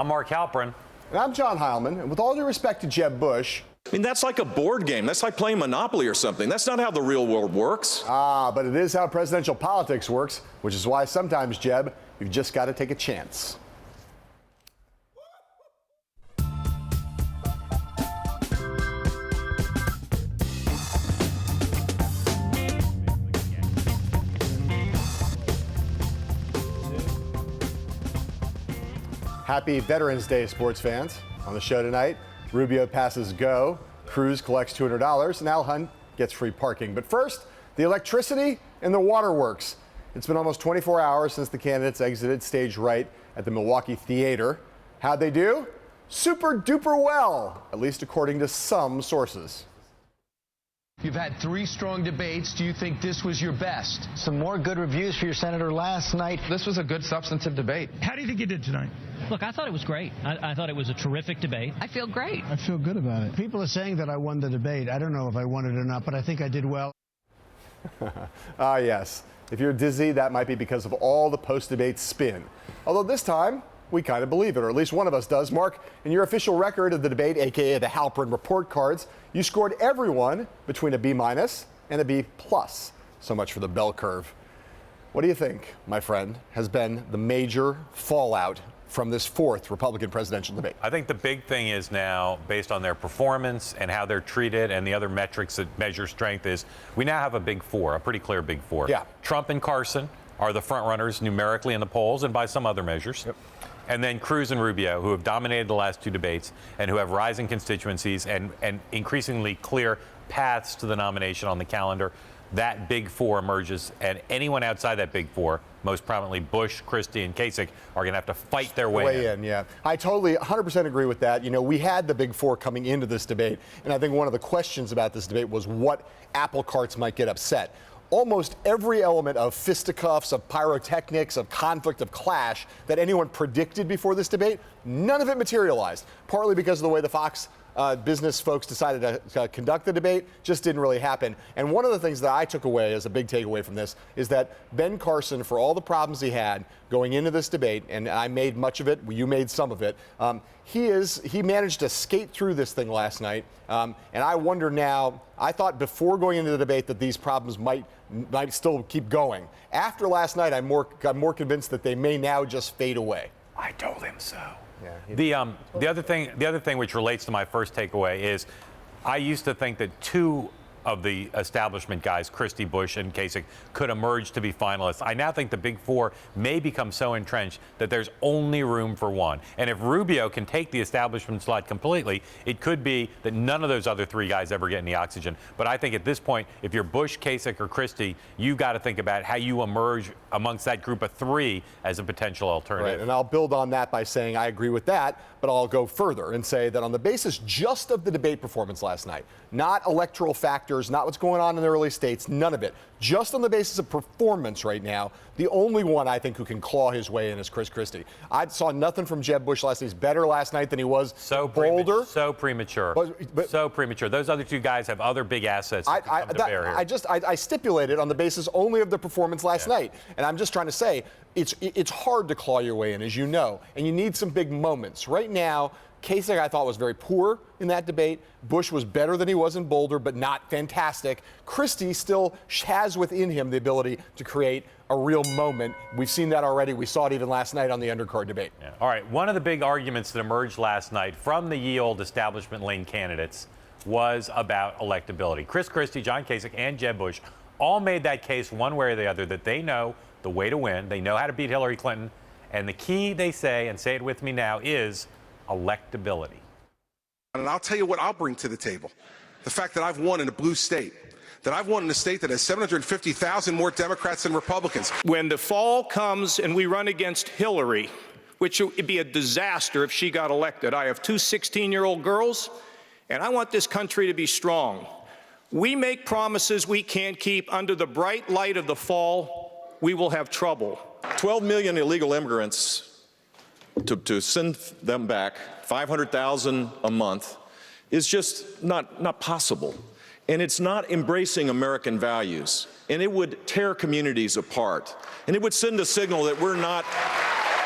I'm Mark Halprin. And I'm John Heilemann. And with all due respect to Jeb Bush... I mean, that's like a board game. That's like playing Monopoly or something. That's not how the real world works. But it is how presidential politics works, which is why sometimes, Jeb, you've just got to take a chance. Happy Veterans Day, sports fans. On the show tonight, Rubio passes go, Cruz collects $200, and Al Hunt gets free parking. But first, the electricity and the waterworks. It's been almost 24 hours since the candidates exited stage right at the Milwaukee Theater. How'd they do? Super duper well, at least according to some sources. You've had 3 strong debates. Do you think this was your best? Some more good reviews for your senator last night. This was a good substantive debate. How do you think you did tonight? Look, I thought it was great. I thought it was a terrific debate. I feel great. I feel good about it. People are saying that I won the debate. I don't know if I won it or not, but I think I did well. Yes. If you're dizzy, that might be because of all the post-debate spin. Although this time, we kind of believe it, or at least one of us does. Mark, in your official record of the debate, a.k.a. the Halprin report cards, you scored everyone between a B- and a B+. So much for the bell curve. What do you think, my friend, has been the major fallout from this 4th Republican presidential debate? I think the big thing is now, based on their performance and how they're treated and the other metrics that measure strength, is we now have a big 4, a pretty clear big 4. Yeah. Trump and Carson are the front runners numerically in the polls and by some other measures. Yep. And then Cruz and Rubio, who have dominated the last 2 debates and who have rising constituencies and increasingly clear paths to the nomination on the calendar. That big 4 emerges, and anyone outside that big 4, most prominently Bush, Christie, and Kasich, are going to have to fight their way in. Yeah. I totally 100% agree with that. You know, we had the big 4 coming into this debate, and I think one of the questions about this debate was what apple carts might get upset. Almost every element of fisticuffs, of pyrotechnics, of conflict, of clash that anyone predicted before this debate, none of it materialized, partly because of the way the Fox business folks decided to conduct the debate. Just didn't really happen. And one of the things that I took away as a big takeaway from this is that Ben Carson, for all the problems he had going into this debate, and I made much of it, you made some of it, he managed to skate through this thing last night. And I wonder now, I thought before going into the debate that these problems might still keep going. After last night, I got more convinced that they may now just fade away. I told him so. Yeah, the other thing which relates to my first takeaway is I used to think that 2 of the establishment guys, Christie, Bush, and Kasich, could emerge to be finalists. I now think the big 4 may become so entrenched that there's only room for 1. And if Rubio can take the establishment slot completely, it could be that none of those other 3 guys ever get any oxygen. But I think at this point, if you're Bush, Kasich, or Christie, you got to think about how you emerge amongst that group of 3 as a potential alternative. Right, and I'll build on that by saying I agree with that, but I'll go further and say that on the basis just of the debate performance last night, not electoral factors, not what's going on in the early states, none of it. Just on the basis of performance right now, the only one I think who can claw his way in is Chris Christie. I saw nothing from Jeb Bush last night. He's better last night than he was Boulder. So premature. So premature. Those other 2 guys have other big assets that come to bear here. I stipulated on the basis only of the performance last night. And I'm just trying to say, it's hard to claw your way in, as you know, and you need some big moments. Right now, Kasich, I thought, was very poor in that debate. Bush was better than he was in Boulder, but not fantastic. Christie still has within him the ability to create a real moment. We've seen that already. We saw it even last night on the undercard debate. Yeah. All right. One of the big arguments that emerged last night from the ye old establishment lane candidates was about electability. Chris Christie, John Kasich, and Jeb Bush all made that case one way or the other that they know the way to win. They know how to beat Hillary Clinton. And the key, they say, and say it with me now, is electability. And I'll tell you what I'll bring to the table. The fact that I've won in a blue state, that I've won in a state that has 750,000 more Democrats than Republicans. When the fall comes and we run against Hillary, which would be a disaster if she got elected. I have 2 16-year-old girls, and I want this country to be strong. We make promises we can't keep. Under the bright light of the fall, we will have trouble. 12 million illegal immigrants, to send them back, 500,000 a month, is just not possible. And it's not embracing American values. And it would tear communities apart. And it would send a signal that we're not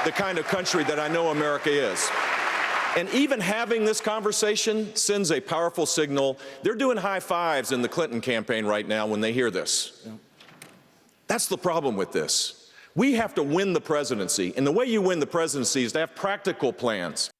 the kind of country that I know America is. And even having this conversation sends a powerful signal. They're doing high fives in the Clinton campaign right now when they hear this. That's the problem with this. We have to win the presidency, and the way you win the presidency is to have practical plans.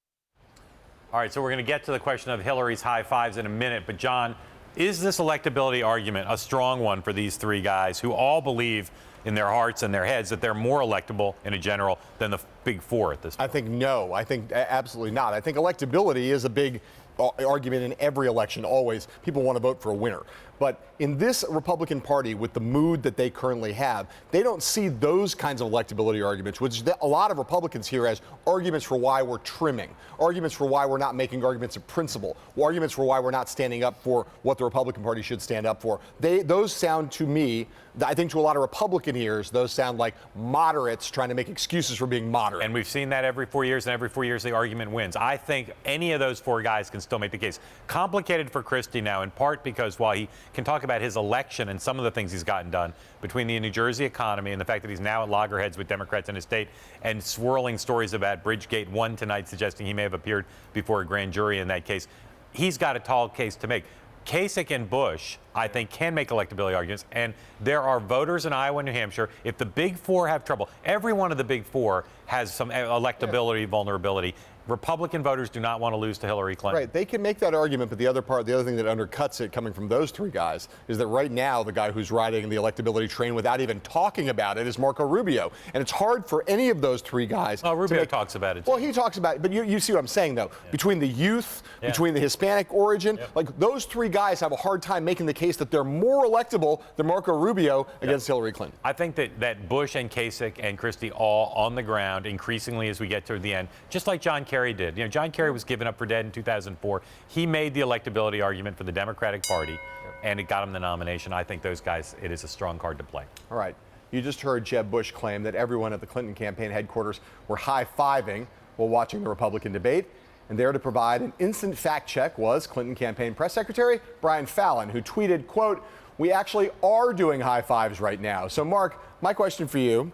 All right, so we're going to get to the question of Hillary's high fives in a minute. But, John, is this electability argument a strong one for these three guys who all believe in their hearts and their heads that they're more electable in a general than the big four at this point? I think no. I think absolutely not. I think electability is a big argument in every election, always. People want to vote for a winner. But in this Republican Party, with the mood that they currently have, they don't see those kinds of electability arguments, which a lot of Republicans hear as arguments for why we're trimming, arguments for why we're not making arguments of principle, arguments for why we're not standing up for what the Republican Party should stand up for. Those sound to me, I think to a lot of Republican ears, those sound like moderates trying to make excuses for being moderate. And we've seen that every 4 years, and every 4 years the argument wins. I think any of those four guys can still make the case. Complicated for Christie now, in part because while he can talk about his election and some of the things he's gotten done, between the New Jersey economy and the fact that he's now at loggerheads with Democrats in his state, and swirling stories about Bridgegate 1 tonight suggesting he may have appeared before a grand jury in that case, he's got a tall case to make. Kasich and Bush, I think, can make electability arguments, and there are voters in Iowa and New Hampshire. If the big four have trouble, every one of the big four has some electability vulnerability. Republican voters do not want to lose to Hillary Clinton. Right, they can make that argument, but the other thing that undercuts it coming from those three guys is that right now the guy who's riding the electability train without even talking about it is Marco Rubio. And it's hard for any of those three guys. Oh, Rubio talks about it. Well, he talks about it, but you see what I'm saying, though. Yeah. Between the youth, between the Hispanic origin, like those three guys have a hard time making the case that they're more electable than Marco Rubio against Hillary Clinton. I think that Bush and Kasich and Christie all on the ground increasingly as we get toward the end, just like John Kerry did. You know, John Kerry was given up for dead in 2004. He made the electability argument for the Democratic Party, and it got him the nomination. I think those guys, it is a strong card to play. All right. You just heard Jeb Bush claim that everyone at the Clinton campaign headquarters were high-fiving while watching the Republican debate. And there to provide an instant fact check was Clinton campaign press secretary Brian Fallon, who tweeted, quote, "We actually are doing high fives right now." So, Mark, my question for you,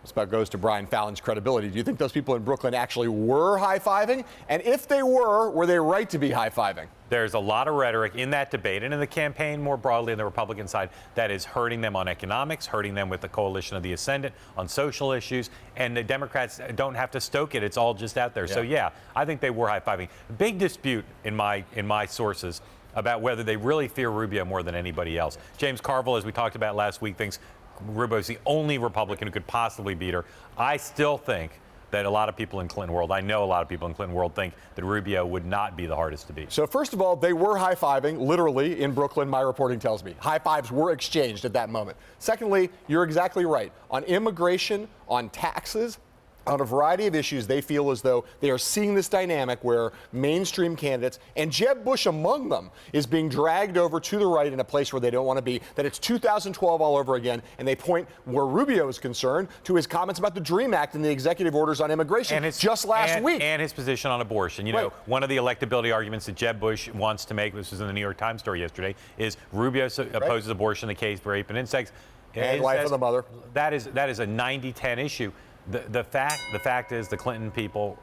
this about goes to Brian Fallon's credibility. Do you think those people in Brooklyn actually were high-fiving? And if they were they right to be high-fiving? There's a lot of rhetoric in that debate and in the campaign more broadly on the Republican side that is hurting them on economics, hurting them with the coalition of the ascendant on social issues, and the Democrats don't have to stoke it. It's all just out there. Yeah. So, yeah, I think they were high-fiving. Big dispute in my sources about whether they really fear Rubio more than anybody else. James Carville, as we talked about last week, thinks Rubio's the only Republican who could possibly beat her. I still think that a lot of people in Clinton world, I know a lot of people in Clinton world, think that Rubio would not be the hardest to beat. So first of all, they were high-fiving, literally, in Brooklyn, my reporting tells me. High fives were exchanged at that moment. Secondly, you're exactly right. On immigration, on taxes, on a variety of issues, they feel as though they are seeing this dynamic where mainstream candidates, and Jeb Bush among them, is being dragged over to the right in a place where they don't want to be, that it's 2012 all over again, and they point, where Rubio is concerned, to his comments about the DREAM Act and the executive orders on immigration just last week. And his position on abortion. You know, one of the electability arguments that Jeb Bush wants to make, this was in the New York Times story yesterday, is Rubio opposes abortion, the case for rape and incest. And life of the mother. That is a 90-10 issue. The fact is the Clinton people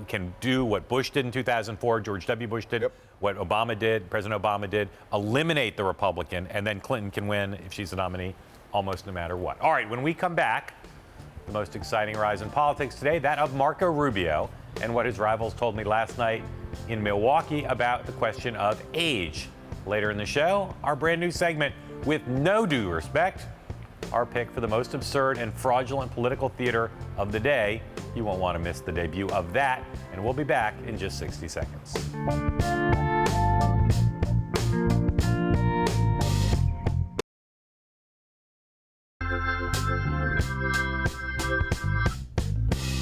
can do what Bush did in 2004, George W. Bush did, what Obama did, President Obama did, eliminate the Republican, and then Clinton can win if she's the nominee almost no matter what. All right, when we come back, the most exciting rise in politics today, that of Marco Rubio, and what his rivals told me last night in Milwaukee about the question of age. Later in the show, our brand new segment, With No Due Respect, our pick for the most absurd and fraudulent political theater of the day. You won't want to miss the debut of that, and we'll be back in just 60 seconds.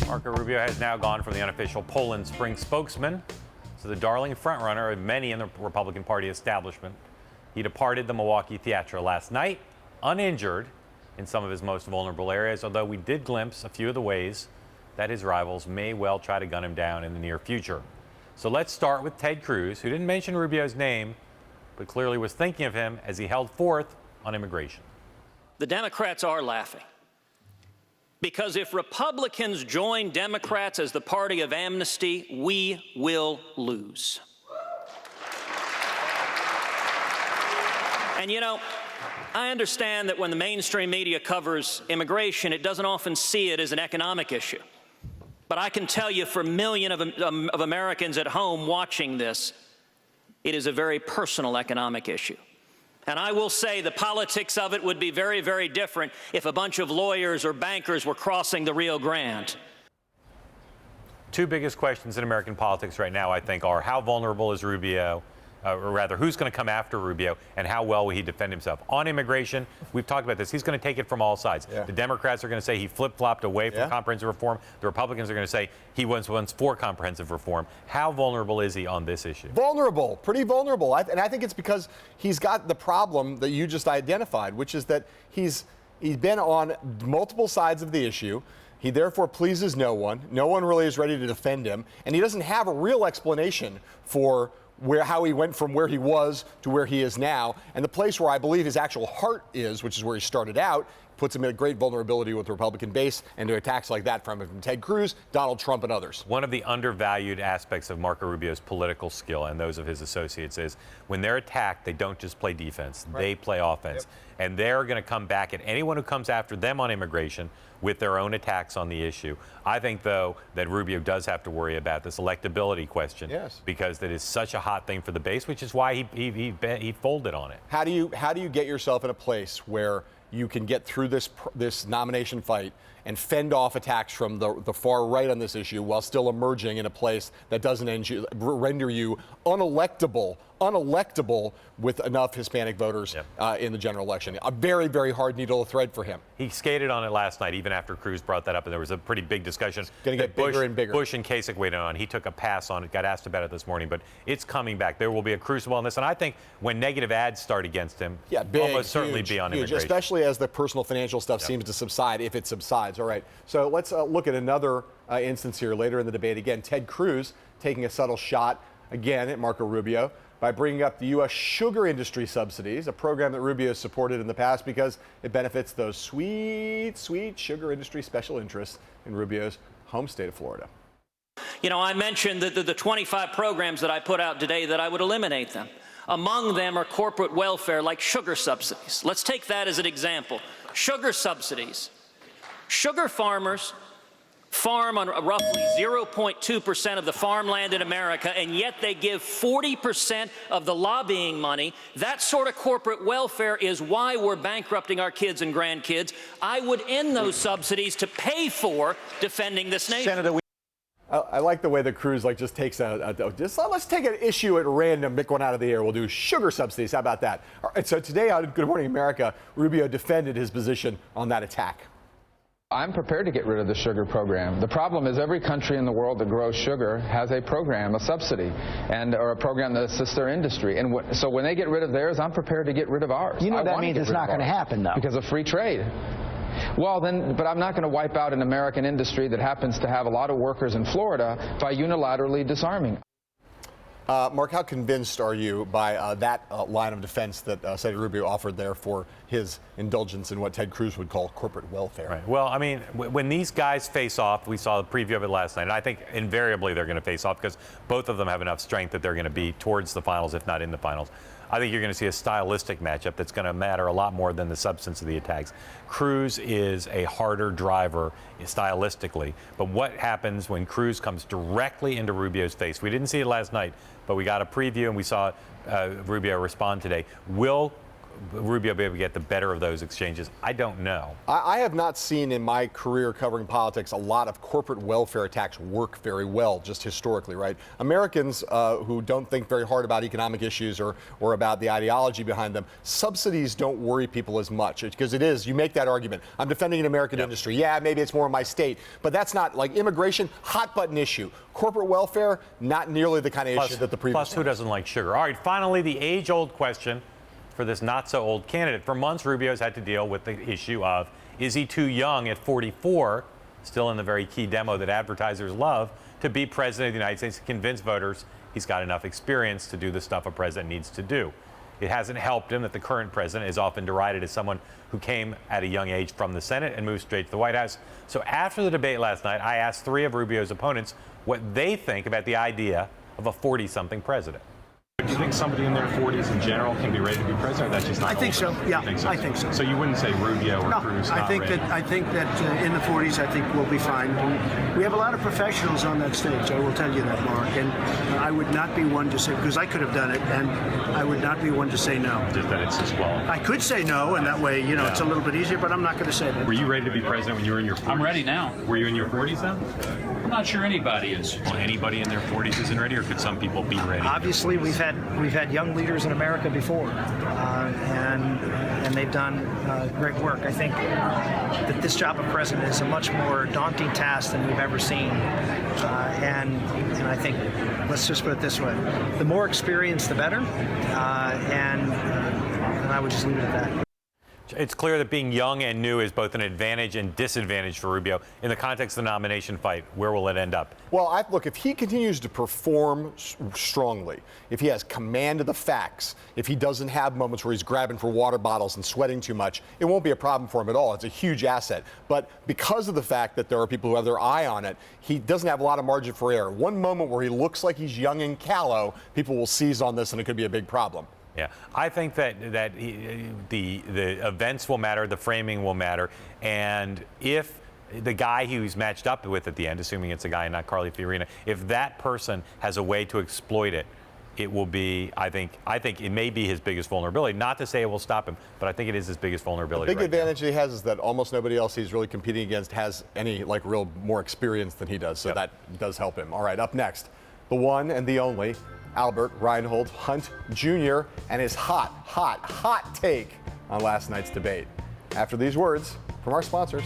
Marco Rubio has now gone from the unofficial Poland Spring spokesman to the darling frontrunner of many in the Republican Party establishment. He departed the Milwaukee Theatre last night, uninjured, in some of his most vulnerable areas, although we did glimpse a few of the ways that his rivals may well try to gun him down in the near future. So let's start with Ted Cruz, who didn't mention Rubio's name, but clearly was thinking of him as he held forth on immigration. The Democrats are laughing. Because if Republicans join Democrats as the party of amnesty, we will lose. And you know, I understand that when the mainstream media covers immigration, it doesn't often see it as an economic issue. But I can tell you, for millions of Americans at home watching this, it is a very personal economic issue. And I will say the politics of it would be very, very different if a bunch of lawyers or bankers were crossing the Rio Grande. Two biggest questions in American politics right now, I think, are how vulnerable is Rubio, or rather, who's going to come after Rubio, and how well will he defend himself? On immigration, we've talked about this. He's going to take it from all sides. Yeah. The Democrats are going to say he flip-flopped away from comprehensive reform. The Republicans are going to say he was once for comprehensive reform. How vulnerable is he on this issue? Vulnerable, pretty vulnerable. And I think it's because he's got the problem that you just identified, which is that he's been on multiple sides of the issue. He therefore pleases no one. No one really is ready to defend him. And he doesn't have a real explanation for how he went from where he was to where he is now. And the place where I believe his actual heart is, which is where he started out, puts him in a great vulnerability with the Republican base and to attacks like that from Ted Cruz, Donald Trump, and others. One of the undervalued aspects of Marco Rubio's political skill and those of his associates is when they're attacked, they don't just play defense, they play offense. Yep. And they're going to come back at anyone who comes after them on immigration with their own attacks on the issue. I think, though, that Rubio does have to worry about this electability question, because that is such a hot thing for the base, which is why he folded on it. How do you get yourself in a place where you can get through this nomination fight and fend off attacks from the far right on this issue while still emerging in a place that doesn't render you unelectable with enough Hispanic voters in the general election? A very, very hard needle to thread for him. He skated on it last night, even after Cruz brought that up, and there was a pretty big discussion. It's going to get bigger and bigger. Bush and Kasich waited on. He took a pass on it, got asked about it this morning, but it's coming back. There will be a crucible on this, and I think when negative ads start against him, almost certainly be on immigration. Especially as the personal financial stuff seems to subside, if it subsides. All right, so let's look at another instance here later in the debate. Again, Ted Cruz taking a subtle shot again at Marco Rubio by bringing up the U.S. sugar industry subsidies, a program that Rubio has supported in the past because it benefits those sweet, sweet sugar industry special interests in Rubio's home state of Florida. You know, I mentioned that the 25 programs that I put out today that I would eliminate them. Among them are corporate welfare like sugar subsidies. Let's take that as an example. Sugar subsidies. Sugar farmers farm on roughly 0.2% of the farmland in America, and yet they give 40% of the lobbying money. That sort of corporate welfare is why we're bankrupting our kids and grandkids. I would end those subsidies to pay for defending this nation. Senator, I like the way that Cruz just takes let's take an issue at random, pick one out of the air. We'll do sugar subsidies. How about that? All right, so today on Good Morning America, Rubio defended his position on that attack. I'm prepared to get rid of the sugar program. The problem is every country in the world that grows sugar has a program, a subsidy, or a program that assists their industry. And so when they get rid of theirs, I'm prepared to get rid of ours. You know that means it's not going to happen, though. Because of free trade. Well, then, but I'm not going to wipe out an American industry that happens to have a lot of workers in Florida by unilaterally disarming. Mark, how convinced are you by that line of defense that Senator Rubio offered there for his indulgence in what Ted Cruz would call corporate welfare? Right. Well, I mean, when these guys face off, we saw the preview of it last night, and I think invariably they're going to face off because both of them have enough strength that they're going to be towards the finals, if not in the finals. I think you're going to see a stylistic matchup that's going to matter a lot more than the substance of the attacks. Cruz is a harder driver stylistically, but what happens when Cruz comes directly into Rubio's face? We didn't see it last night, but we got a preview and we saw Rubio respond today. Will Rubio be able to get the better of those exchanges? I don't know. I have not seen in my career covering politics a lot of corporate welfare attacks work very well, just historically, right? Americans who don't think very hard about economic issues or about the ideology behind them, subsidies don't worry people as much because it is, you make that argument. I'm defending an American industry. Yeah, maybe it's more in my state, but that's not like immigration, hot button issue. Corporate welfare, not nearly the kind of issue that the previous. Plus, who doesn't like sugar? All right, finally, the age-old question for this not-so-old candidate. For months, Rubio's had to deal with the issue of, is he too young at 44, still in the very key demo that advertisers love, to be president of the United States, to convince voters he's got enough experience to do the stuff a president needs to do? It hasn't helped him that the current president is often derided as someone who came at a young age from the Senate and moved straight to the White House. So after the debate last night, I asked 3 of Rubio's opponents what they think about the idea of a 40-something president. Do you think somebody in their 40s in general can be ready to be president, or that's just not I think so. Yeah, I think so. So you wouldn't say Rubio or Cruz not ready? I think that in the 40s, I think we'll be fine. We have a lot of professionals on that stage. I will tell you that, Mark. And I would not be one to say, because I could have done it, and I would not be one to say no. Just that it's disqualified. I could say no, and that way, you know, it's a little bit easier. But I'm not going to say that. Were you ready to be president when you were in your 40s? I'm ready now. Were you in your 40s then? I'm not sure anybody is. Well, anybody in their 40s isn't ready, or could some people be ready? Obviously, we've had young leaders in America before, and they've done great work. I think that this job of president is a much more daunting task than we've ever seen, and I think, let's just put it this way: the more experience, the better, and I would just leave it at that. It's clear that being young and new is both an advantage and disadvantage for Rubio. In the context of the nomination fight, where will it end up? Well, look, if he continues to perform strongly, if he has command of the facts, if he doesn't have moments where he's grabbing for water bottles and sweating too much, it won't be a problem for him at all. It's a huge asset. But because of the fact that there are people who have their eye on it, he doesn't have a lot of margin for error. One moment where he looks like he's young and callow, people will seize on this, and it could be a big problem. Yeah, I think that the events will matter, the framing will matter, and if the guy he's matched up with at the end, assuming it's a guy and not Carly Fiorina, if that person has a way to exploit it, it will be, I think it may be his biggest vulnerability. Not to say it will stop him, but I think it is his biggest vulnerability. The big advantage he has is that almost nobody else he's really competing against has any real more experience than he does, so that does help him. All right, up next, the one and the only Albert Reinhold Hunt Jr. and his hot take on last night's debate. After these words from our sponsors.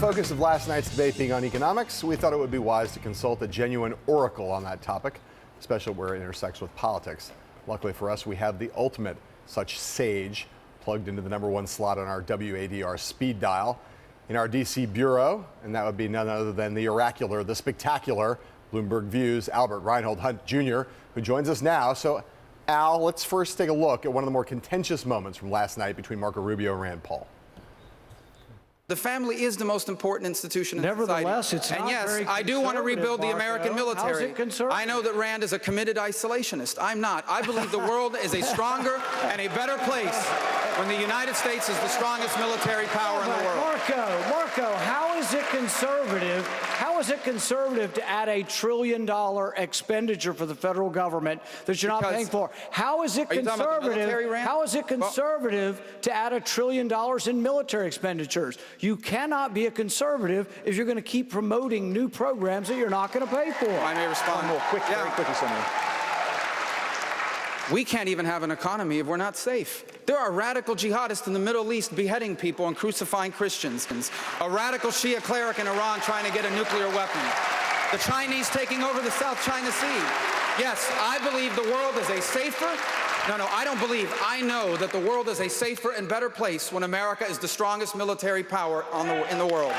Focus of last night's debate being on economics, we thought it would be wise to consult a genuine oracle on that topic, especially where it intersects with politics. Luckily for us, we have the ultimate such sage plugged into the #1 slot on our WADR speed dial in our DC bureau, and that would be none other than the oracular, the spectacular Bloomberg Views, Albert Reinhold Hunt Jr., who joins us now. So, Al, let's first take a look at one of the more contentious moments from last night between Marco Rubio and Rand Paul. The family is the most important institution in Nevertheless, society. it's not and yes, very I do want to rebuild the Marco. American military. How's it conservative? I know that Rand is a committed isolationist. I'm not. I believe the world is a stronger and a better place when the United States is the strongest military power in the world. Marco, how is it conservative? How is it conservative to add $1 trillion expenditure for the federal government that you're not paying for? How is it conservative? How is it conservative to add $1 trillion in military expenditures? You cannot be a conservative if you're going to keep promoting new programs that you're not going to pay for. I may respond very quickly, Senator. We can't even have an economy if we're not safe. There are radical jihadists in the Middle East beheading people and crucifying Christians. A radical Shia cleric in Iran trying to get a nuclear weapon. The Chinese taking over the South China Sea. Yes, I believe the world is a safer. No, I don't believe. I know that the world is a safer and better place when America is the strongest military power in the world.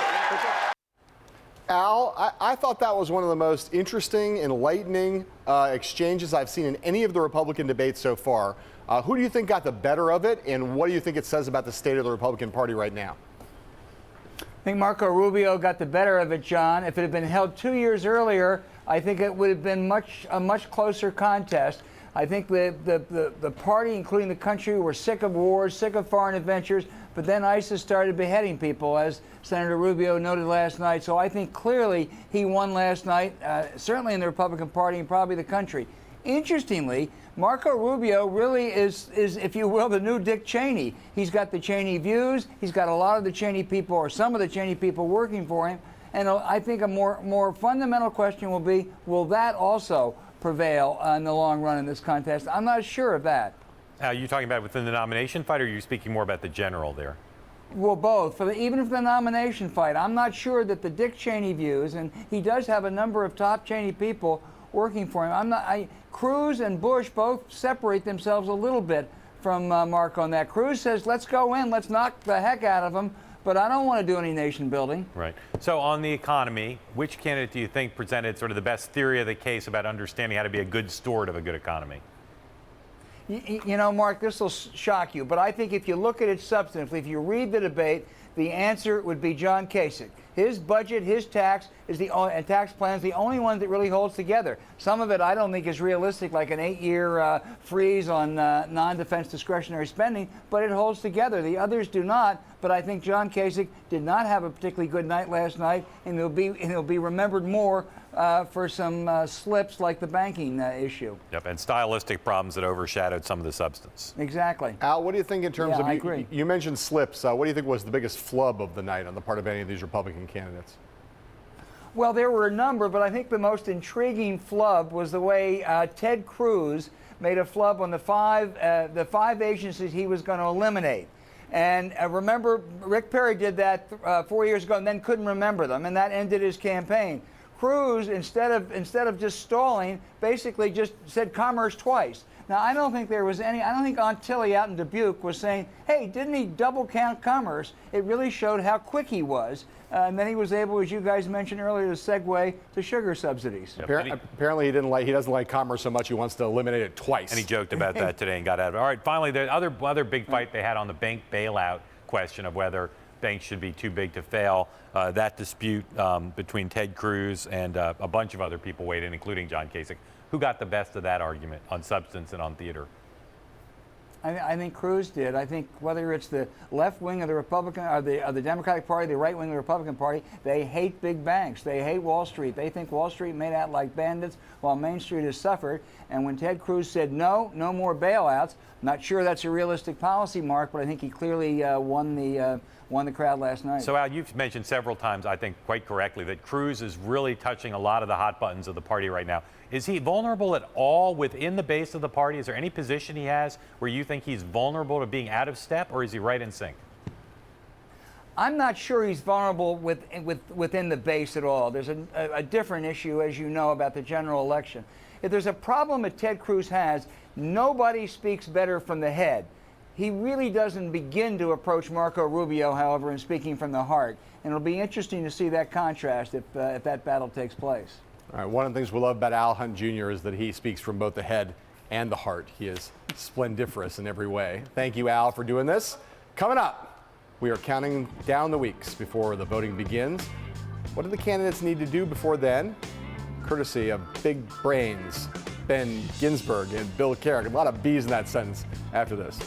Al, I thought that was one of the most interesting, enlightening exchanges I've seen in any of the Republican debates so far. Who do you think got the better of it, and what do you think it says about the state of the Republican Party right now? I think Marco Rubio got the better of it, John. If it had been held 2 years earlier, I think it would have been a much closer contest. I think the party, including the country, were sick of wars, sick of foreign adventures, but then ISIS started beheading people, as Senator Rubio noted last night. So I think clearly he won last night, certainly in the Republican Party and probably the country. Interestingly, Marco Rubio really is, if you will, the new Dick Cheney. He's got the Cheney views. He's got a lot of the Cheney people, or some of the Cheney people, working for him. And I think a more fundamental question will be, will that also prevail in the long run in this contest? I'm not sure of that. Are you talking about within the nomination fight, or are you speaking more about the general there? Well, both. Even for the nomination fight, I'm not sure that the Dick Cheney views, and he does have a number of top Cheney people working for him. Cruz and Bush both separate themselves a little bit from Mark on that. Cruz says, let's go in, let's knock the heck out of them, but I don't want to do any nation building. Right. So on the economy, which candidate do you think presented sort of the best theory of the case about understanding how to be a good steward of a good economy? You know, Mark, this will shock you, but I think if you look at it substantively, if you read the debate, the answer would be John Kasich. His budget, his tax and tax plan is the only one that really holds together. Some of it I don't think is realistic, like an 8-year freeze on non-defense discretionary spending, but it holds together. The others do not. But I think John Kasich did not have a particularly good night last night, and he'll be remembered more for some slips like the banking issue. Yep, and stylistic problems that overshadowed some of the substance. Exactly. Al, what do you think in terms of, I agree. You mentioned slips. What do you think was the biggest flub of the night on the part of any of these Republican candidates? Well, there were a number, but I think the most intriguing flub was the way Ted Cruz made a flub on the five agencies he was going to eliminate. And remember, Rick Perry did that 4 years ago and then couldn't remember them, and that ended his campaign. Cruz, instead of just stalling, basically just said commerce twice. Now, I don't think Aunt Tilly out in Dubuque was saying, hey, didn't he double count commerce? It really showed how quick he was. And then he was able, as you guys mentioned earlier, to segue to sugar subsidies. Yep. Apparently he doesn't like commerce so much he wants to eliminate it twice. And he joked about that today and got out of it. All right, finally, the other big fight they had on the bank bailout question of whether banks should be too big to fail. That dispute between Ted Cruz and a bunch of other people weighed in, including John Kasich. Who got the best of that argument on substance and on theater? I think Cruz did. I think whether it's the left wing of the Republican or the Democratic Party, the right wing of the Republican Party, they hate big banks. They hate Wall Street. They think Wall Street made out like bandits while Main Street has suffered. And when Ted Cruz said no more bailouts, not sure that's a realistic policy, Mark, but I think he clearly won the crowd last night. So, Al, you've mentioned several times, I think quite correctly, that Cruz is really touching a lot of the hot buttons of the party right now. Is he vulnerable at all within the base of the party? Is there any position he has where you think he's vulnerable to being out of step, or is he right in sync? I'm not sure he's vulnerable within the base at all. There's a different issue, as you know, about the general election. If there's a problem that Ted Cruz has, nobody speaks better from the head. He really doesn't begin to approach Marco Rubio, however, in speaking from the heart. And it'll be interesting to see that contrast if that battle takes place. All right, one of the things we love about Al Hunt Jr. is that he speaks from both the head and the heart. He is splendiferous in every way. Thank you, Al, for doing this. Coming up, we are counting down the weeks before the voting begins. What do the candidates need to do before then? Courtesy of big brains, Ben Ginsberg and Bill Carrick. A lot of B's in that sentence after this.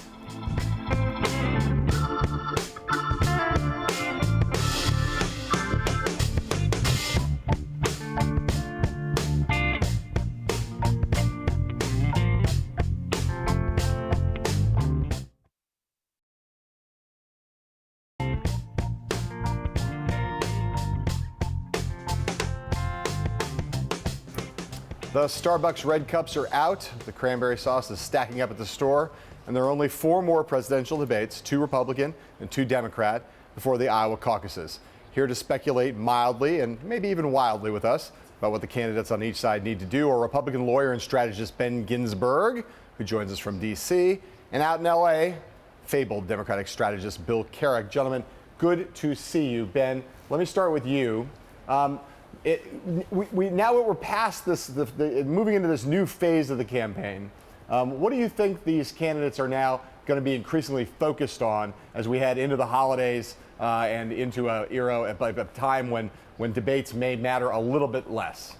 The Starbucks red cups are out. The cranberry sauce is stacking up at the store. And there are only 4 more presidential debates, 2 Republican and 2 Democrat, before the Iowa caucuses. Here to speculate mildly and maybe even wildly with us about what the candidates on each side need to do are Republican lawyer and strategist Ben Ginsberg, who joins us from D.C., and out in L.A., fabled Democratic strategist Bill Carrick. Gentlemen, good to see you. Ben, let me start with you. Now that we're past this, moving into this new phase of the campaign, what do you think these candidates are now going to be increasingly focused on as we head into the holidays and into an era, a time when debates may matter a little bit less?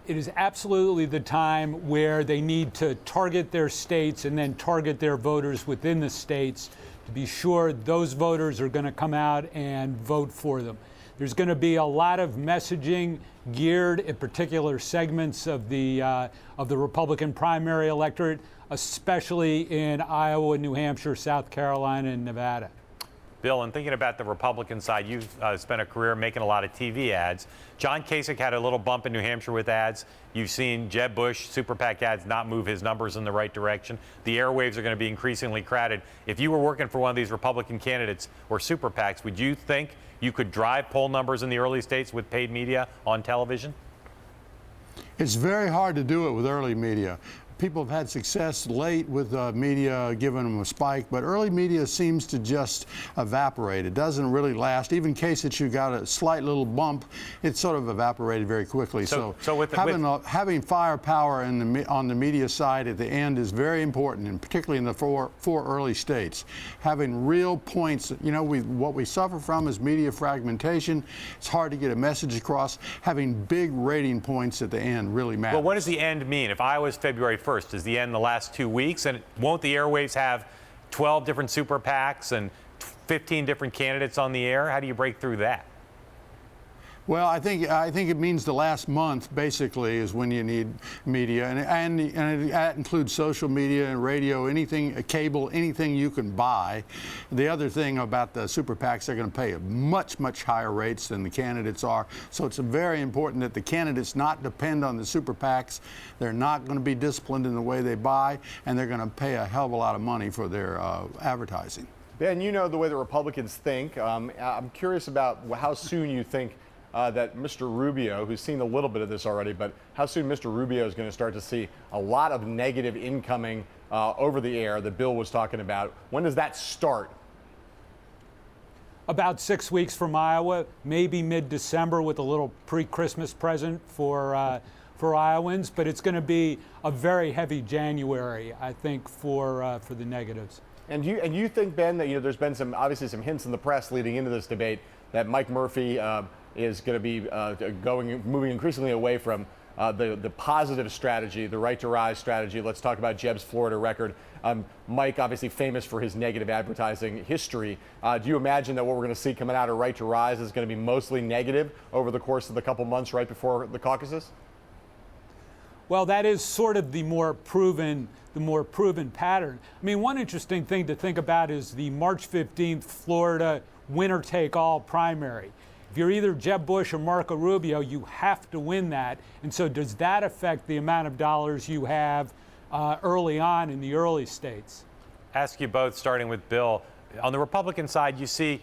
It is absolutely the time where they need to target their states and then target their voters within the states to be sure those voters are going to come out and vote for them. There's going to be a lot of messaging geared at particular segments of the Republican primary electorate, especially in Iowa, New Hampshire, South Carolina, and Nevada. Bill, and thinking about the Republican side, you've spent a career making a lot of TV ads. John Kasich had a little bump in New Hampshire with ads. You've seen Jeb Bush, Super PAC ads, not move his numbers in the right direction. The airwaves are going to be increasingly crowded. If you were working for one of these Republican candidates or Super PACs, would you think you could drive poll numbers in the early states with paid media on television? It's very hard to do it with early media. People have had success late with media giving them a spike, but early media seems to just evaporate. It doesn't really last. Even in case that you got a slight little bump, it sort of evaporated very quickly. So having firepower on the media side at the end is very important, and particularly in the four early states. Having real points, you know, what we suffer from is media fragmentation. It's hard to get a message across. Having big rating points at the end really matters. Well, what does the end mean? If Iowa's February 1st, does the end the last 2 weeks? And won't the airwaves have 12 different super PACs and 15 different candidates on the air? How do you break through that? Well, I think it means the last month basically is when you need media, and that includes social media and radio, anything, cable, anything you can buy. The other thing about the super PACs, they're going to pay much higher rates than the candidates are. So it's very important that the candidates not depend on the super PACs. They're not going to be disciplined in the way they buy, and they're going to pay a hell of a lot of money for their advertising. Ben, you know the way the Republicans think. I'm curious about how soon you think that Mr. Rubio, who's seen a little bit of this already, but how soon Mr. Rubio is going to start to see a lot of negative incoming over the air that Bill was talking about. When does that start? About 6 weeks from Iowa, maybe mid-December, with a little pre-Christmas present for Iowans, but it's going to be a very heavy January, I think, for the negatives. And you think, Ben, that there's been obviously some hints in the press leading into this debate that Mike Murphy is going to be moving increasingly away from the positive strategy, the right to rise strategy. Let's talk about Jeb's Florida record. Mike, obviously famous for his negative advertising history. Do you imagine that what we're going to see coming out of Right to Rise is going to be mostly negative over the course of the couple months right before the caucuses? Well, that is sort of the more proven pattern. I mean, one interesting thing to think about is the March 15th Florida winner-take-all primary. If you're either Jeb Bush or Marco Rubio, you have to win that. And so does that affect the amount of dollars you have early on in the early states? Ask you both, starting with Bill. On the Republican side, you see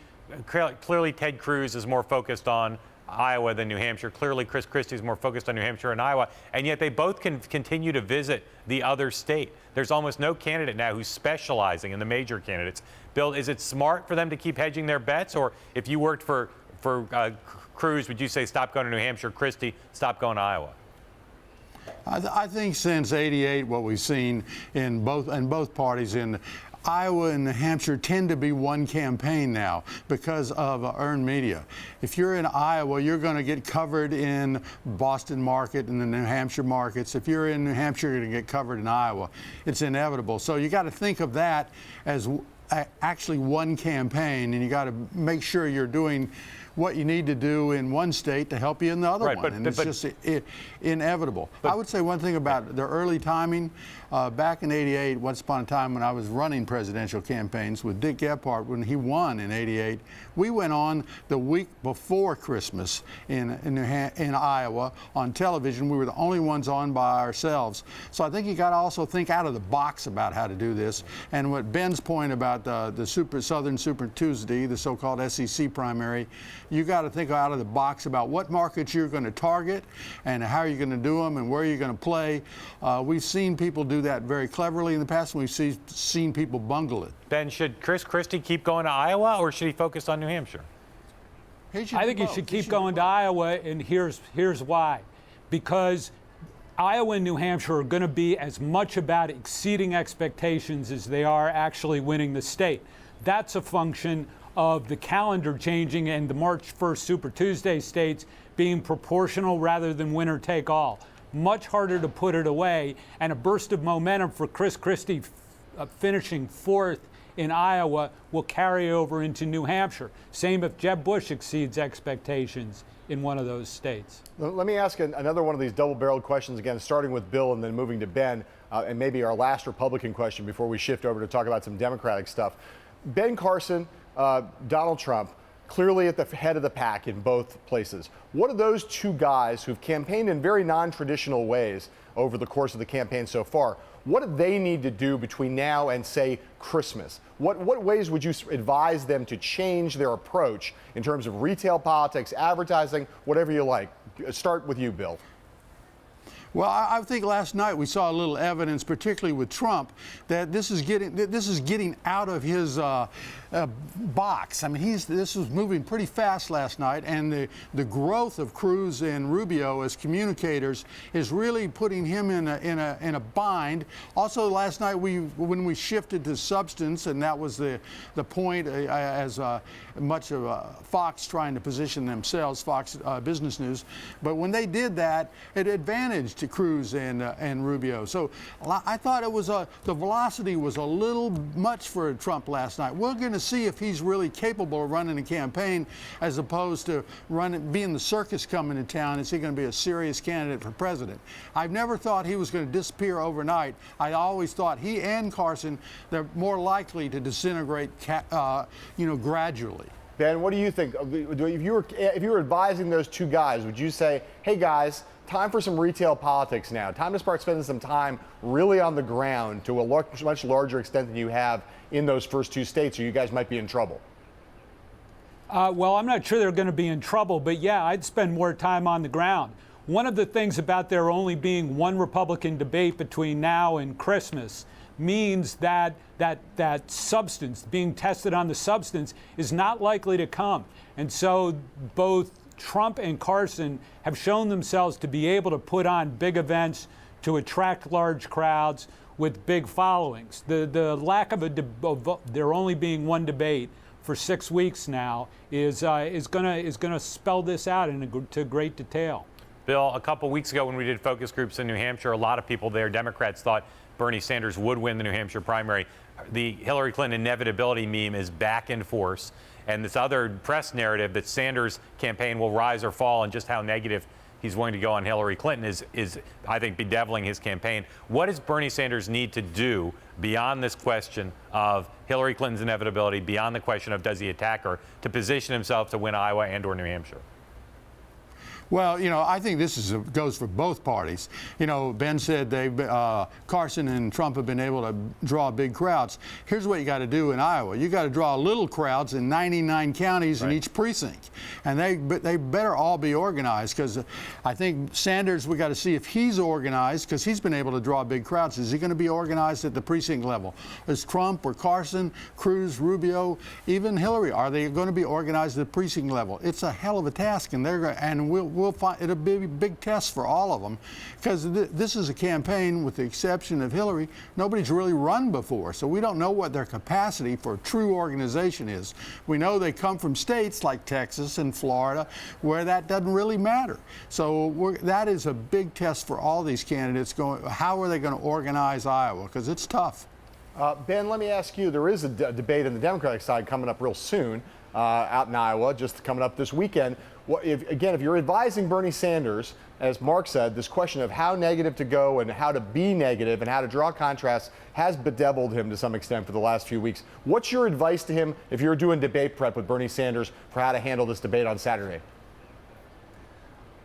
clearly Ted Cruz is more focused on Iowa than New Hampshire. Clearly, Chris Christie is more focused on New Hampshire and Iowa, and yet they both can continue to visit the other state. There's almost no candidate now who's specializing in the major candidates. Bill, is it smart for them to keep hedging their bets, or if you worked for Cruz, would you say stop going to New Hampshire, Christie, stop going to Iowa? I think since '88, what we've seen in both parties in Iowa and New Hampshire tend to be one campaign now because of earned media. If you're in Iowa, you're going to get covered in Boston market and the New Hampshire markets. If you're in New Hampshire, you're going to get covered in Iowa. It's inevitable. So you got to think of that as actually one campaign, and you got to make sure you're doing what you need to do in one state to help you in the other one. And it's just inevitable. I would say one thing about the early timing. Back in '88, once upon a time when I was running presidential campaigns with Dick Gephardt, when he won in '88, we went on the week before Christmas in Iowa on television. We were the only ones on by ourselves. So I think you got to also think out of the box about how to do this. And what Ben's point about the Southern Super Tuesday, the so-called SEC primary, you got to think out of the box about what markets you're going to target and how you're going to do them and where you're going to play. We've seen people do that very cleverly in the past, and we've seen people bungle it. Ben, should Chris Christie keep going to Iowa, or should he focus on New Hampshire? I think he should keep going to Iowa, and here's why. Because Iowa and New Hampshire are going to be as much about exceeding expectations as they are actually winning the state. That's a function of the calendar changing and the March 1st Super Tuesday states being proportional rather than winner take all. Much harder to put it away, and a burst of momentum for Chris Christie finishing fourth in Iowa will carry over into New Hampshire. Same if Jeb Bush exceeds expectations in one of those states. Let me ask another one of these double-barreled questions again, starting with Bill and then moving to Ben, and maybe our last Republican question before we shift over to talk about some Democratic stuff. Ben Carson, Donald Trump, clearly at the head of the pack in both places. What are those two guys who've campaigned in very non-traditional ways over the course of the campaign so far? What do they need to do between now and, say, Christmas? What ways would you advise them to change their approach in terms of retail politics, advertising, whatever you like? Start with you, Bill. Well, I think last night we saw a little evidence, particularly with Trump, that this is getting out of his box. I mean, this was moving pretty fast last night, and the growth of Cruz and Rubio as communicators is really putting him in a bind. Also, last night when we shifted to substance, and that was the point, as much of Fox trying to position themselves, Fox Business News, but when they did that, it advantaged Cruz and Rubio. So I thought it was the velocity was a little much for Trump last night. We're going to see if he's really capable of running a campaign as opposed to being the circus coming to town. Is he going to be a serious candidate for president? I've never thought he was going to disappear overnight. I always thought he and Carson, they're more likely to disintegrate, gradually. Ben, what do you think? If you were advising those two guys, would you say, hey guys, time for some retail politics now. Time to start spending some time really on the ground to a much larger extent than you have in those first two states, or you guys might be in trouble? Well, I'm not sure they're going to be in trouble, but yeah, I'd spend more time on the ground. One of the things about there only being one Republican debate between now and Christmas means that substance, being tested on the substance, is not likely to come. And so both Trump and Carson have shown themselves to be able to put on big events to attract large crowds with big followings. The lack of there only being one debate for 6 weeks now is going to spell this out into great detail. Bill, a couple weeks ago when we did focus groups in New Hampshire, a lot of people there, Democrats, thought Bernie Sanders would win the New Hampshire primary. The Hillary Clinton inevitability meme is back in force. And this other press narrative that Sanders' campaign will rise or fall and just how negative he's willing to go on Hillary Clinton is, I think, bedeviling his campaign. What does Bernie Sanders need to do beyond this question of Hillary Clinton's inevitability, beyond the question of does he attack her, to position himself to win Iowa and or New Hampshire? Well, I think this goes for both parties. Ben said Carson and Trump have been able to draw big crowds. Here's what you got to do in Iowa. You got to draw little crowds in 99 counties in each precinct. And they better all be organized, because I think Sanders, we got to see if he's organized, because he's been able to draw big crowds. Is he going to be organized at the precinct level? Is Trump or Carson, Cruz, Rubio, even Hillary, are they going to be organized at the precinct level? It's a hell of a task, and we'll find it'll be a big test for all of them, because this is a campaign, with the exception of Hillary, nobody's really run before. So we don't know what their capacity for true organization is. We know they come from states like Texas and Florida, where that doesn't really matter. So that is a big test for all these candidates. How are they going to organize Iowa? Because it's tough. Ben, let me ask you, there is a debate on the Democratic side coming up real soon out in Iowa, just coming up this weekend. If you're advising Bernie Sanders, as Mark said, this question of how negative to go and how to be negative and how to draw contrasts has bedeviled him to some extent for the last few weeks. What's your advice to him if you're doing debate prep with Bernie Sanders for how to handle this debate on Saturday?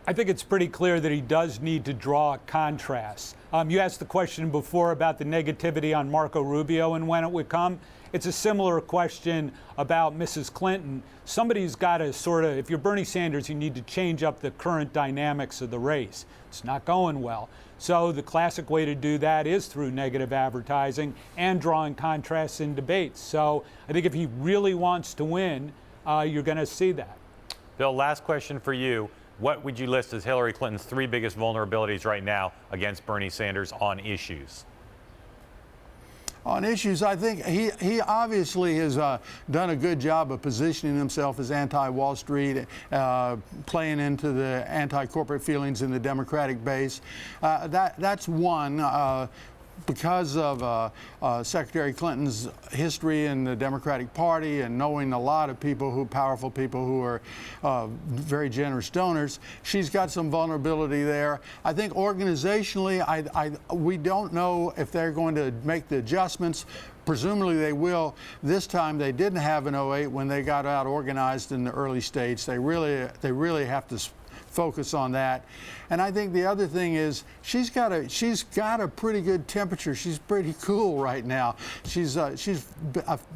I think it's pretty clear that he does need to draw contrasts. You asked the question before about the negativity on Marco Rubio and when it would come. It's a similar question about Mrs. Clinton. Somebody's got to if you're Bernie Sanders, you need to change up the current dynamics of the race. It's not going well. So the classic way to do that is through negative advertising and drawing contrasts in debates. So I think if he really wants to win, you're going to see that. Bill, last question for you. What would you list as Hillary Clinton's 3 biggest vulnerabilities right now against Bernie Sanders on issues? On issues, I think he obviously has done a good job of positioning himself as anti-Wall Street, playing into the anti-corporate feelings in the Democratic base. That's one. Because of Secretary Clinton's history in the Democratic Party and knowing a lot of powerful people who are very generous donors, she's got some vulnerability there. I think organizationally, we don't know if they're going to make the adjustments. Presumably they will. This time they didn't have in 2008 when they got out organized in the early states. They really have to focus on that. And I think the other thing is she's got a pretty good temperature. She's pretty cool right now. She's an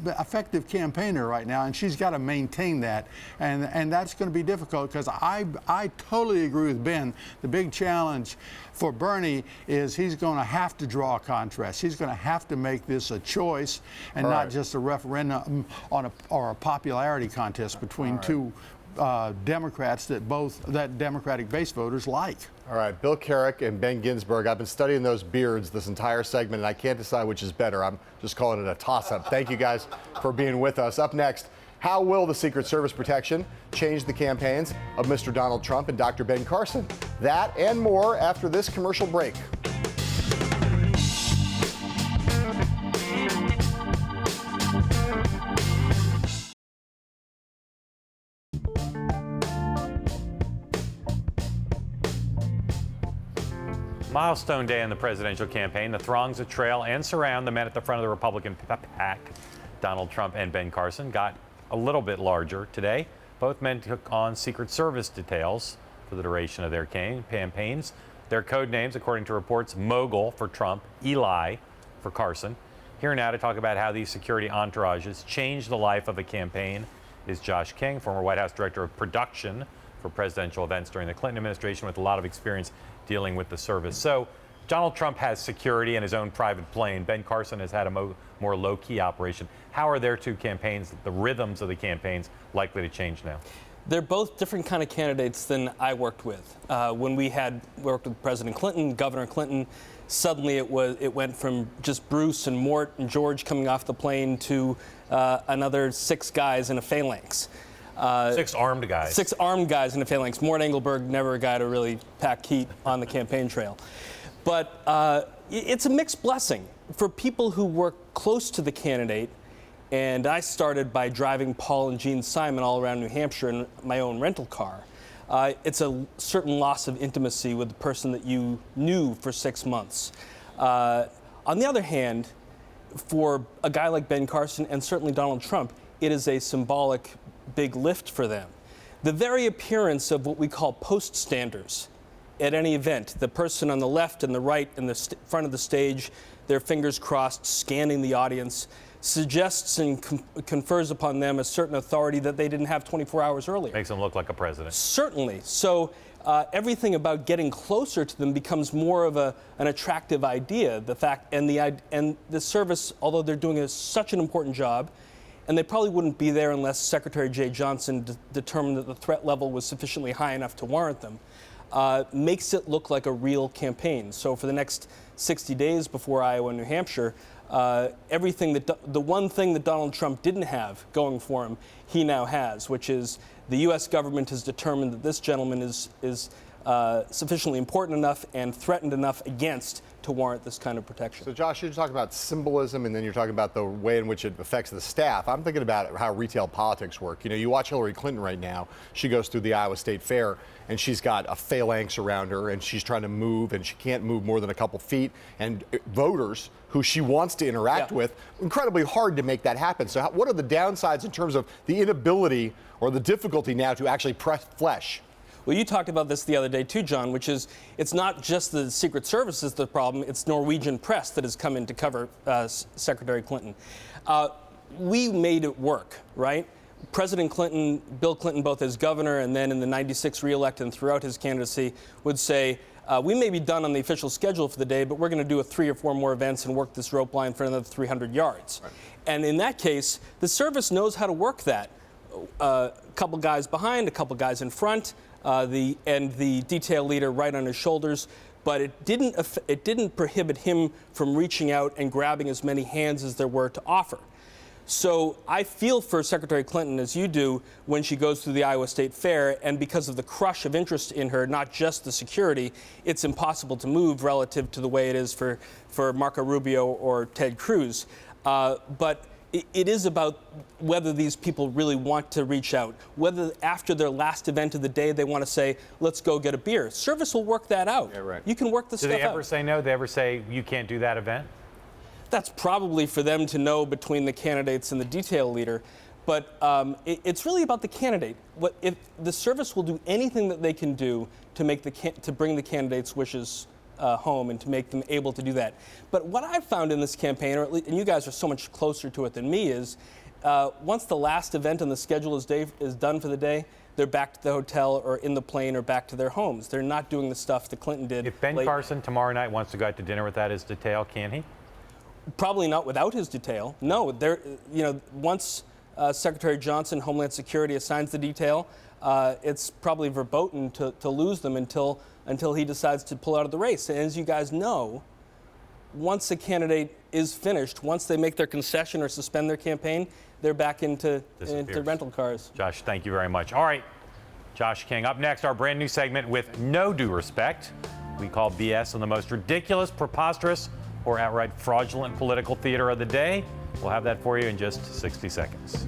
effective campaigner right now, and she's got to maintain that. And that's going to be difficult because I totally agree with Ben. The big challenge for Bernie is he's going to have to draw a contrast. He's going to have to make this a choice and not just a referendum on a popularity contest between two Democrats that Democratic base voters like. All right, Bill Carrick and Ben Ginsberg. I've been studying those beards this entire segment, and I can't decide which is better. I'm just calling it a toss-up. Thank you guys for being with us. Up next, how will the Secret Service protection change the campaigns of Mr. Donald Trump and Dr. Ben Carson? That and more after this commercial break. Milestone day in the presidential campaign. The throngs that trail and surround the men at the front of the Republican pack, Donald Trump and Ben Carson, got a little bit larger today. Both men took on Secret Service details for the duration of their campaigns. Their code names, according to reports, Mogul for Trump, Eli for Carson. Here now to talk about how these security entourages changed the life of a campaign is Josh King, former White House Director of Production for presidential events during the Clinton administration, with a lot of experience dealing with the service. So Donald Trump has security and his own private plane. Ben Carson has had a more low-key operation. How are their two campaigns, the rhythms of the campaigns, likely to change now? They're both different kind of candidates than I worked with. When we had worked with President Clinton, Governor Clinton, suddenly it went from just Bruce and Mort and George coming off the plane to another 6 guys in a phalanx. 6 armed guys. 6 armed guys in a phalanx. Mort Engelberg, never a guy to really pack heat on the campaign trail. But it's a mixed blessing for people who work close to the candidate. And I started by driving Paul and Jean Simon all around New Hampshire in my own rental car. It's a certain loss of intimacy with the person that you knew for 6 months. On the other hand, for a guy like Ben Carson and certainly Donald Trump, it is a symbolic big lift for them. The very appearance of what we call post-standers at any event, the person on the left and the right in the front of the stage, their fingers crossed, scanning the audience, suggests and confers upon them a certain authority that they didn't have 24 hours earlier. Makes them look like a president. Certainly. So everything about getting closer to them becomes more of an attractive idea. The fact and the service, although they're doing such an important job, and they probably wouldn't be there unless Secretary Jay Johnson determined that the threat level was sufficiently high enough to warrant them, makes it look like a real campaign. So for the next 60 days before Iowa and New Hampshire, the one thing that Donald Trump didn't have going for him, he now has, which is the U.S. government has determined that this gentleman is sufficiently important enough and threatened enough against to warrant this kind of protection. So, Josh, you're talking about symbolism, and then you're talking about the way in which it affects the staff. I'm thinking about how retail politics work. You know, you watch Hillary Clinton right now. She goes through the Iowa State Fair, and she's got a phalanx around her, and she's trying to move, and she can't move more than a couple feet. And voters who she wants to interact with, incredibly hard to make that happen. So what are the downsides in terms of the inability or the difficulty now to actually press flesh? Well, you talked about this the other day too, John, which is it's not just the Secret Service is the problem, it's Norwegian press that has come in to cover Secretary Clinton. We made it work, right? President Clinton, Bill Clinton, both as governor and then in the 96 re-elect and throughout his candidacy, would say, we may be done on the official schedule for the day, but we're going to do 3 or 4 more events and work this rope line for another 300 yards. Right. And in that case, the service knows how to work that. A couple guys behind, a couple guys in front, the detail leader right on his shoulders, but it didn't prohibit him from reaching out and grabbing as many hands as there were to offer. So I feel for Secretary Clinton as you do when she goes through the Iowa State Fair, and because of the crush of interest in her, not just the security, it's impossible to move relative to the way it is for Marco Rubio or Ted Cruz. But it is about whether these people really want to reach out, whether after their last event of the day they want to say, let's go get a beer. Service will work that out. Yeah, right. You can work the stuff out. Do they ever say no? Do they ever say, you can't do that event? That's probably for them to know between the candidates and the detail leader. But it's really about the candidate. If the service will do anything that they can do to bring the candidate's wishes home and to make them able to do that. But what I've found in this campaign, and you guys are so much closer to it than me, is once the last event on the schedule is done for the day, they're back to the hotel or in the plane or back to their homes. They're not doing the stuff that Clinton did. If Ben Carson tomorrow night wants to go out to dinner without his detail, can he? Probably not without his detail. No, once Secretary Johnson, Homeland Security, assigns the detail, it's probably verboten to lose them until he decides to pull out of the race. And as you guys know, once a candidate is finished, once they make their concession or suspend their campaign, they're back into rental cars. Josh, thank you very much. All right, Josh King. Up next, our brand new segment with no due respect. We call BS on the most ridiculous, preposterous, or outright fraudulent political theater of the day. We'll have that for you in just 60 seconds.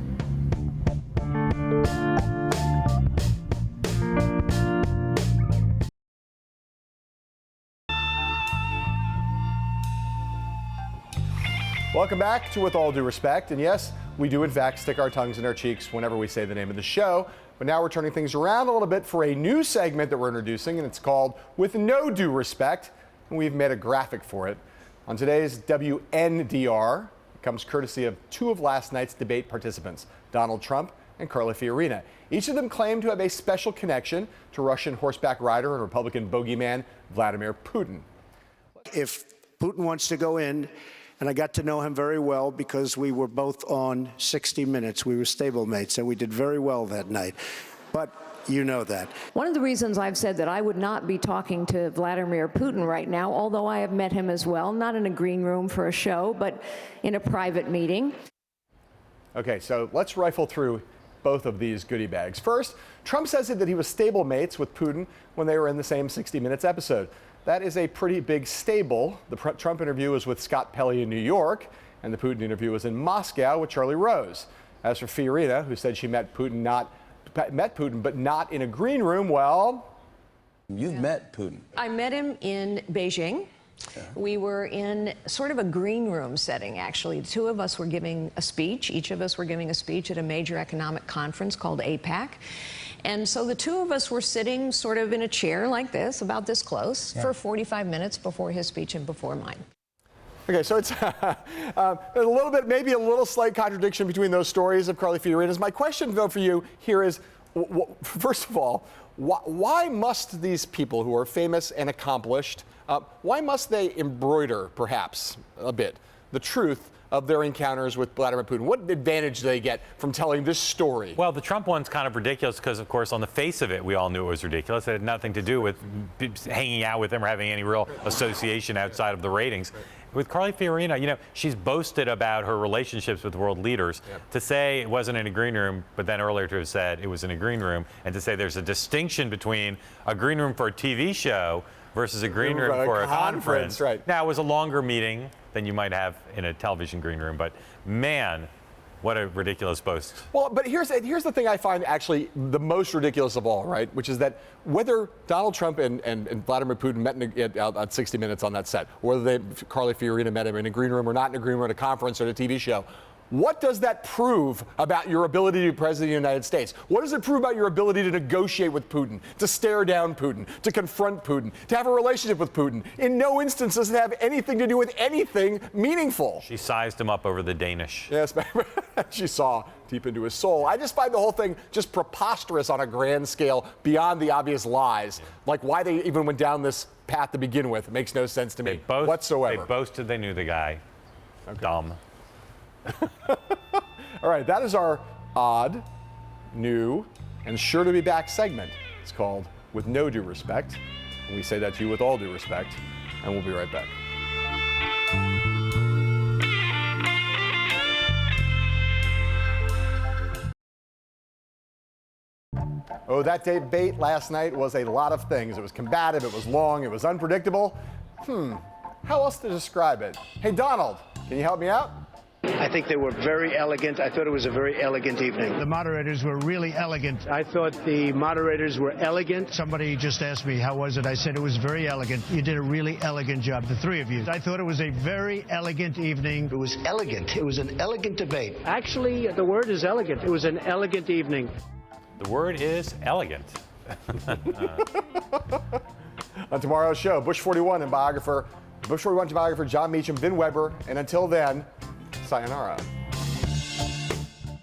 Welcome back to With All Due Respect. And yes, we do in fact stick our tongues in our cheeks whenever we say the name of the show. But now we're turning things around a little bit for a new segment that we're introducing, and it's called With No Due Respect. And we've made a graphic for it. On today's WNDR, it comes courtesy of two of last night's debate participants, Donald Trump and Carly Fiorina. Each of them claim to have a special connection to Russian horseback rider and Republican bogeyman Vladimir Putin. If Putin wants to go in, and I got to know him very well because we were both on 60 Minutes. We were stablemates, and we did very well that night. But you know that. One of the reasons I've said that I would not be talking to Vladimir Putin right now, although I have met him as well, not in a green room for a show, but in a private meeting. Okay, so let's rifle through both of these goodie bags. First, Trump says that he was stablemates with Putin when they were in the same 60 Minutes episode. That is a pretty big stable. The Trump interview was with Scott Pelley in New York, and the Putin interview was in Moscow with Charlie Rose. As for Fiorina, who said she met Putin but not in a green room, well... You've met Putin. I met him in Beijing. Yeah. We were in sort of a green room setting, actually. The two of us were giving a speech. Each of us were giving a speech at a major economic conference called APAC. And so the two of us were sitting sort of in a chair like this, about this close, for 45 minutes before his speech and before mine. Okay, so it's a little bit, maybe a little slight contradiction between those stories of Carly Fiorina's. My question, though, for you here is, first of all, why must these people who are famous and accomplished, why must they embroider, perhaps, a bit, the truth of their encounters with Vladimir Putin? What advantage do they get from telling this story? Well, the Trump one's kind of ridiculous because, of course, on the face of it, we all knew it was ridiculous. It had nothing to do with hanging out with him or having any real association outside of the ratings. With Carly Fiorina, she's boasted about her relationships with world leaders. Yep. To say it wasn't in a green room, but then earlier to have said it was in a green room, and to say there's a distinction between a green room for a TV show versus a green room for a conference. Right. Now, it was a longer meeting than you might have in a television green room, but man, what a ridiculous boast. Well, but here's the thing I find actually the most ridiculous of all, right? Which is that whether Donald Trump and Vladimir Putin met at 60 Minutes on that set, or whether Carly Fiorina met him in a green room or not in a green room at a conference or at a TV show, what does that prove about your ability to be president of the United States? What does it prove about your ability to negotiate with Putin, to stare down Putin, to confront Putin, to have a relationship with Putin? In no instance does it have anything to do with anything meaningful. She sized him up over the Danish. Yes, she saw deep into his soul. I just find the whole thing just preposterous on a grand scale beyond the obvious lies. Like why they even went down this path to begin with. It makes no sense to me whatsoever. They boasted they knew the guy. Okay. Dumb. All right, that is our odd, new, and sure to be back segment. It's called With No Due Respect. And we say that to you with all due respect, and we'll be right back. Oh, that debate last night was a lot of things. It was combative, it was long, it was unpredictable. How else to describe it? Hey, Donald, can you help me out? I think they were very elegant. I thought it was a very elegant evening. The moderators were really elegant. I thought the moderators were elegant. Somebody just asked me, how was it? I said it was very elegant. You did a really elegant job, the three of you. I thought it was a very elegant evening. It was elegant. It was an elegant debate. Actually, the word is elegant. It was an elegant evening. The word is elegant. On tomorrow's show, Bush 41 biographer John Meacham, Vin Weber, and until then, sayonara.